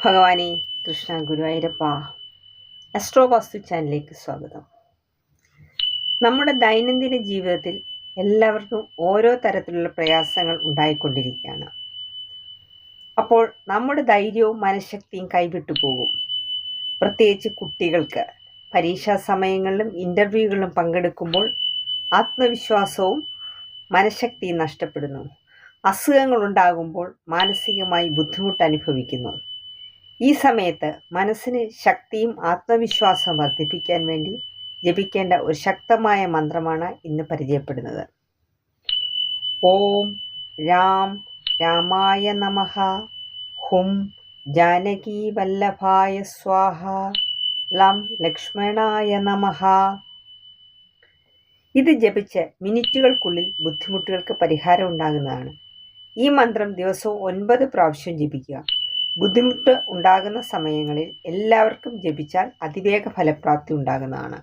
ഭഗവാനെ കൃഷ്ണ ഗുരുവായൂരപ്പ. അസ്ട്രോ വാസ്തു ചാനലിലേക്ക് സ്വാഗതം. നമ്മുടെ ദൈനംദിന ജീവിതത്തിൽ എല്ലാവർക്കും ഓരോ തരത്തിലുള്ള പ്രയാസങ്ങൾ ഉണ്ടായിക്കൊണ്ടിരിക്കുകയാണ്. അപ്പോൾ നമ്മുടെ ധൈര്യവും മനഃശക്തിയും കൈവിട്ടു പോകും. പ്രത്യേകിച്ച് കുട്ടികൾക്ക് പരീക്ഷാ സമയങ്ങളിലും ഇൻ്റർവ്യൂകളിലും പങ്കെടുക്കുമ്പോൾ ആത്മവിശ്വാസവും മനഃശക്തിയും നഷ്ടപ്പെടുന്നു. അസുഖങ്ങൾ ഉണ്ടാകുമ്പോൾ മാനസികമായി ബുദ്ധിമുട്ട് അനുഭവിക്കുന്നു. ഈ സമയത്ത് മനസ്സിന് ശക്തിയും ആത്മവിശ്വാസവും വർദ്ധിപ്പിക്കാൻ വേണ്ടി ജപിക്കേണ്ട ഒരു ശക്തമായ മന്ത്രമാണ് ഇന്ന് പരിചയപ്പെടുന്നത്. ഓം രാം രാമായ നമഃ. ഹും ജാനകി വല്ലഭായ സ്വാഹ. ലം ലക്ഷ്മണായ നമഃ. ഇത് ജപിച്ച് മിനിറ്റുകൾക്കുള്ളിൽ ബുദ്ധിമുട്ടുകൾക്ക് പരിഹാരം ഉണ്ടാകുന്നതാണ്. ഈ മന്ത്രം ദിവസവും 9 പ്രാവശ്യം ജപിക്കുക. ബുദ്ധിമുട്ട് ഉണ്ടാകുന്ന സമയങ്ങളിൽ എല്ലാവർക്കും ജപിച്ചാൽ അതിവേഗ ഫലപ്രാപ്തി ഉണ്ടാകുന്നതാണ്.